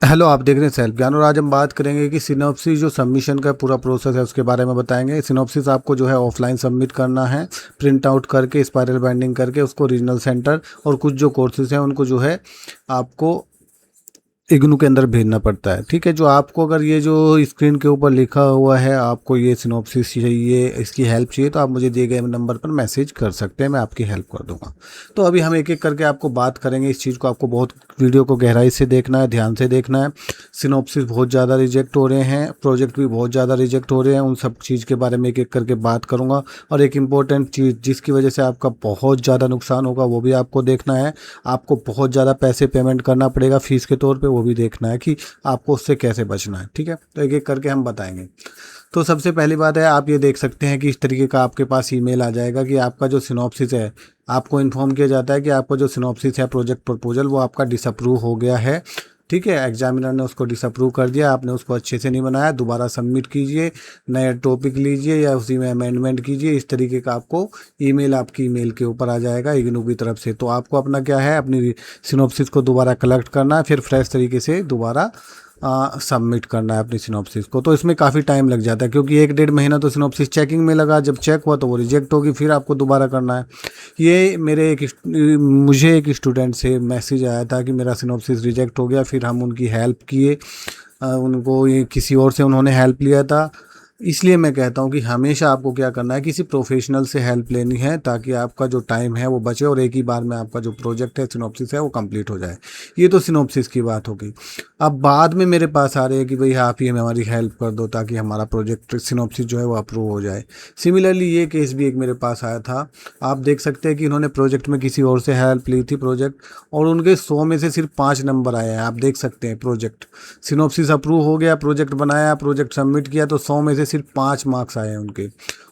Hello, आप देख रहे हैं सेल्फ ज्ञान और आज हम बात करेंगे कि सिनॉप्सिस जो सबमिशन का पूरा प्रोसेस है उसके बारे में बताएंगे। सिनॉप्सिस आपको जो है ऑफलाइन सबमिट करना है, प्रिंट आउट करके स्पाइरल बाइंडिंग करके उसको रीजनल सेंटर और कुछ जो कोर्सेज हैं उनको जो है आपको इग्नू के अंदर भेजना पड़ता है। ठीक है, जो आपको अगर ये जो स्क्रीन के ऊपर लिखा हुआ है आपको ये सिनॉप्सिस चाहिए, इसकी हेल्प चाहिए तो आप मुझे दिए गए नंबर पर मैसेज कर सकते हैं, मैं आपकी हेल्प कर दूंगा। तो अभी हम एक एक करके आपको बात करेंगे इस चीज़ को। आपको बहुत वीडियो को गहराई से देखना है, ध्यान से देखना है। सिनॉप्सिस बहुत ज़्यादा रिजेक्ट हो रहे हैं, प्रोजेक्ट भी बहुत ज़्यादा रिजेक्ट हो रहे हैं, उन सब चीज़ के बारे में एक एक करके बात करूँगा। और एक इम्पॉर्टेंट चीज़ जिसकी वजह से आपका बहुत ज़्यादा नुकसान होगा वो भी आपको देखना है। आपको बहुत ज़्यादा पैसे पेमेंट करना पड़ेगा फीस के तौर पे, वो भी देखना है कि आपको उससे कैसे बचना है। ठीक है, तो एक एक करके हम बताएंगे। तो सबसे पहली बात है, आप ये देख सकते हैं कि इस तरीके का आपके पास ईमेल आ जाएगा कि आपका जो सिनॉप्सिस है, आपको इन्फॉर्म किया जाता है कि आपका जो सिनॉप्सिस है प्रोजेक्ट प्रपोजल वो आपका डिसअप्रूव हो गया है। ठीक है, एग्जामिनर ने उसको डिसअप्रूव कर दिया, आपने उसको अच्छे से नहीं बनाया, दोबारा सबमिट कीजिए, नया टॉपिक लीजिए या उसी में अमेंडमेंट कीजिए। इस तरीके का आपको ईमेल आपकी ईमेल के ऊपर आ जाएगा इग्नू की तरफ से। तो आपको अपना क्या है, अपनी सिनॉप्सिस को दोबारा कलेक्ट करना है, फिर फ्रेश तरीके से दोबारा सबमिट करना है अपनी सिनॉप्सिस को। तो इसमें काफ़ी टाइम लग जाता है क्योंकि 1-1.5 महीना तो सिनॉप्सिस चेकिंग में लगा, जब चेक हुआ तो वो रिजेक्ट होगी, फिर आपको दोबारा करना है। ये मुझे एक स्टूडेंट से मैसेज आया था कि मेरा सिनॉप्सिस रिजेक्ट हो गया, फिर हम उनकी हेल्प किए। उनको ये किसी और से उन्होंने हेल्प लिया था। इसलिए मैं कहता हूँ कि हमेशा आपको क्या करना है, किसी प्रोफेशनल से हेल्प लेनी है ताकि आपका जो टाइम है वो बचे और एक ही बार में आपका जो प्रोजेक्ट है सिनॉप्सिस है वो कंप्लीट हो जाए। ये तो सिनॉप्सिस की बात हो गई। अब बाद में मेरे पास आ रहे हैं कि भाई आप ही हमारी हेल्प कर दो ताकि हमारा प्रोजेक्ट सिनॉप्सिस जो है वो अप्रूव हो जाए। सिमिलरली ये केस भी एक मेरे पास आया था। आप देख सकते हैं कि इन्होंने प्रोजेक्ट में किसी और से हेल्प ली थी प्रोजेक्ट, और उनके 100 में से सिर्फ 5 नंबर आए हैं। आप देख सकते हैं प्रोजेक्ट सिनॉप्सिस अप्रूव हो गया, प्रोजेक्ट बनाया, प्रोजेक्ट सबमिट किया तो 100 में से सिर्फ 5 मार्क्स आए हैं उनके।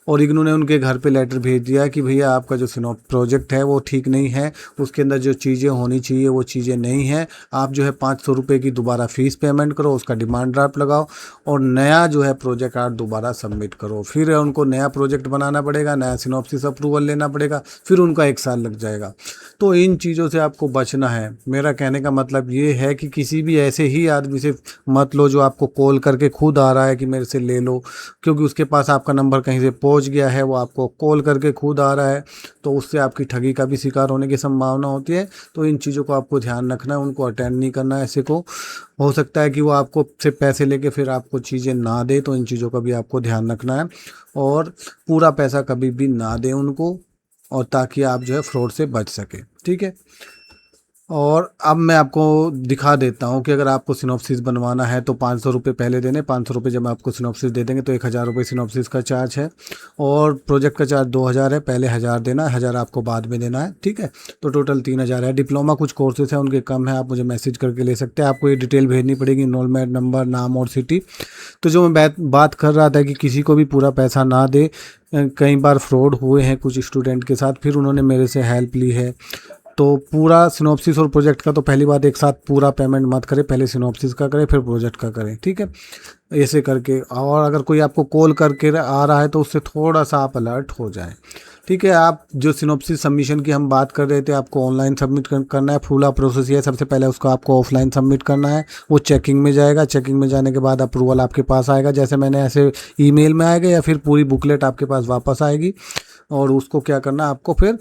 और इग्नू ने उनके घर पे लेटर भेज दिया कि भैया आपका जो प्रोजेक्ट है वो ठीक नहीं है, उसके अंदर जो चीज़ें होनी चाहिए वो चीज़ें नहीं हैं। आप जो है 500 रुपये की दोबारा फीस पेमेंट करो, उसका डिमांड ड्राफ्ट लगाओ और नया जो है प्रोजेक्ट आर्ट दोबारा सबमिट करो। फिर उनको नया प्रोजेक्ट बनाना पड़ेगा, नया सिनॉप्सिस अप्रूवल लेना पड़ेगा, फिर उनका 1 साल लग जाएगा। तो इन चीज़ों से आपको बचना है। मेरा कहने का मतलब ये है कि किसी भी ऐसे ही आदमी से मत लो जो आपको कॉल करके खुद आ रहा है कि मेरे से ले लो, क्योंकि उसके पास आपका नंबर कहीं से पहुंच गया है, वो आपको कॉल करके खुद आ रहा है, तो उससे आपकी ठगी का भी शिकार होने की संभावना होती है। तो इन चीज़ों को आपको ध्यान रखना है, उनको अटेंड नहीं करना है। ऐसे को हो सकता है कि वो आपको से पैसे लेके फिर आपको चीज़ें ना दे, तो इन चीज़ों का भी आपको ध्यान रखना है और पूरा पैसा कभी भी ना दें उनको, और ताकि आप जो है फ्रॉड से बच सके। ठीक है, और अब मैं आपको दिखा देता हूँ कि अगर आपको सिनॉप्सिस बनवाना है तो 500 रुपये पहले देने, 500 रुपये जब आपको सिनॉप्सिस दे देंगे तो 1000 रुपये सिनॉप्सिस का चार्ज है और प्रोजेक्ट का चार्ज 2000 है। पहले 1000 देना है, 1000 आपको बाद में देना है। ठीक है, तो टोटल 3000 है। डिप्लोमा कुछ कोर्सेज हैं उनके कम है, आप मुझे मैसेज करके ले सकते हैं। आपको ये डिटेल भेजनी पड़ेगी, इनरोलमेंट नंबर, नाम और सिटी। तो जो मैं बात कर रहा था कि किसी को भी पूरा पैसा ना दे, कई बार फ्रॉड हुए हैं कुछ स्टूडेंट के साथ, फिर उन्होंने मेरे से हेल्प ली है। तो पूरा सिनॉप्सिस और प्रोजेक्ट का तो पहली बात एक साथ पूरा पेमेंट मत करें, पहले सिनॉप्सिस का करें फिर प्रोजेक्ट का करें। ठीक है, ऐसे करके। और अगर कोई आपको कॉल करके आ रहा है तो उससे थोड़ा सा आप अलर्ट हो जाएं। ठीक है, आप जो सिनॉप्सिस सबमिशन की हम बात कर रहे थे, आपको ऑनलाइन सबमिट करना है। फुला प्रोसेस ये है, सबसे पहले उसको आपको ऑफलाइन सबमिट करना है, वो चेकिंग में जाएगा। चेकिंग में जाने के बाद अप्रूवल आपके पास आएगा, जैसे मैंने ऐसे ईमेल में आएगा या फिर पूरी बुकलेट आपके पास वापस आएगी। और उसको क्या करना है आपको, फिर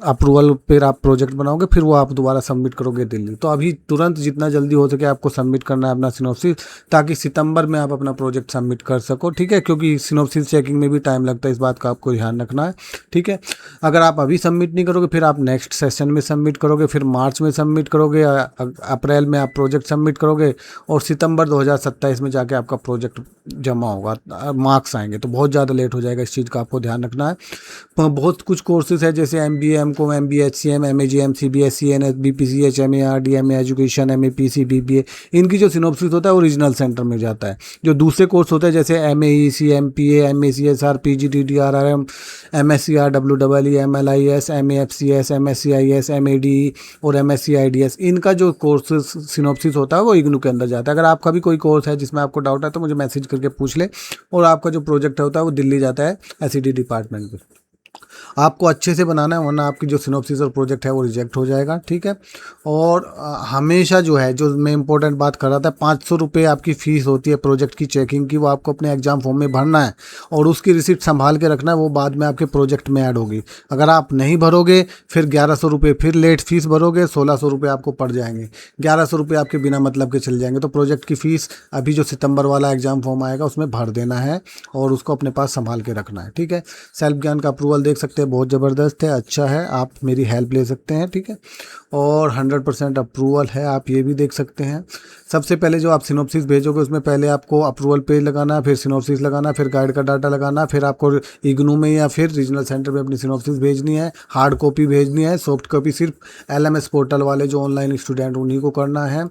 अप्रूवल फिर आप प्रोजेक्ट बनाओगे, फिर वो आप दोबारा सबमिट करोगे दिल्ली। तो अभी तुरंत जितना जल्दी हो सके आपको सबमिट करना है अपना सिनॉप्सिस, ताकि सितंबर में आप अपना प्रोजेक्ट सबमिट कर सको। ठीक है, क्योंकि सिनॉप्सिस चेकिंग में भी टाइम लगता है, इस बात का आपको ध्यान रखना है। ठीक है, अगर आप अभी सबमिट नहीं करोगे फिर आप नेक्स्ट सेशन में सबमिट करोगे, फिर मार्च में सबमिट करोगे, अप्रैल में आप प्रोजेक्ट सबमिट करोगे और सितंबर 2027 में जाके आपका प्रोजेक्ट जमा होगा, मार्क्स आएंगे। तो बहुत ज़्यादा लेट हो जाएगा, इस चीज़ का आपको ध्यान रखना है। बहुत कुछ कोर्सेज है जैसे MBA, MCOM, MBA, HCM, MAGM, CBSE, NS, BPCH, MARD, MA education, MAPC, BBA, इनकी जो सिनॉप्सिस होता है वो रीजनल सेंटर में जाता है। जो दूसरे कोर्स होते हैं जैसे MAEC, MPA, MACSR, PGDDRRM, MSCR, WEE, MLIS, MAFCS, MSCIS, MADE और MSCIDS, इनका जो कोर्सेज सिनॉप्सिस होता है वो इग्नू के अंदर जाता है। अगर आपका भी कोई कोर्स है जिसमें आपको डाउट है तो मुझे मैसेज करके पूछ ले। और आपका जो प्रोजेक्ट होता है वो दिल्ली जाता है SED डिपार्टमेंट में। आपको अच्छे से बनाना है, वरना आपकी जो सिनॉप्सिस और प्रोजेक्ट है वो रिजेक्ट हो जाएगा, ठीक है। और हमेशा जो है, जो मैं इंपॉर्टेंट बात कर रहा था, 500 रुपये आपकी फ़ीस होती है प्रोजेक्ट की चेकिंग की, वो आपको अपने एग्जाम फॉर्म में भरना है और उसकी रिसिप्ट संभाल के रखना है, वो बाद में आपके प्रोजेक्ट में ऐड होगी। अगर आप नहीं भरोगे फिर 1100 रुपये फिर लेट फीस भरोगे, 1600 रुपये आपको पड़ जाएंगे, 1100 रुपये आपके बिना मतलब के चल जाएंगे। तो प्रोजेक्ट की फ़ीस अभी जो सितंबर वाला एग्जाम फॉर्म आएगा उसमें भर देना है और उसको अपने पास संभाल के रखना है, ठीक है। सेल्फ ज्ञान का अप्रूवल देख सकते हैं, बहुत ज़बरदस्त है, अच्छा है, आप मेरी हेल्प ले सकते हैं, ठीक है। और 100% अप्रूवल है, आप ये भी देख सकते हैं। सबसे पहले जो आप सिनॉप्सिस भेजोगे उसमें पहले आपको अप्रूवल पेज लगाना, फिर सिनॉप्सिस लगाना, फिर गाइड का डाटा लगाना, फिर आपको इग्नू में या फिर रीजनल सेंटर में अपनी सिनॉप्सिस भेजनी है, हार्ड कॉपी भेजनी है, सॉफ्ट कॉपी सिर्फ एलएमएस पोर्टल वाले जो ऑनलाइन स्टूडेंट उन्हीं को करना है।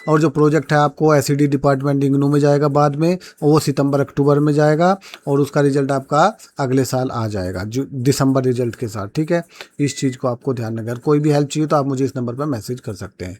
और जो प्रोजेक्ट है आपको एसईडी डिपार्टमेंट इग्नू में जाएगा बाद में, वो सितंबर अक्टूबर में जाएगा और उसका रिजल्ट आपका अगले साल आ जाएगा जो दिसंबर रिजल्ट के साथ, ठीक है। इस चीज़ को आपको ध्यान रखना। अगर कोई भी हेल्प चाहिए तो आप मुझे इस नंबर पर मैसेज कर सकते हैं।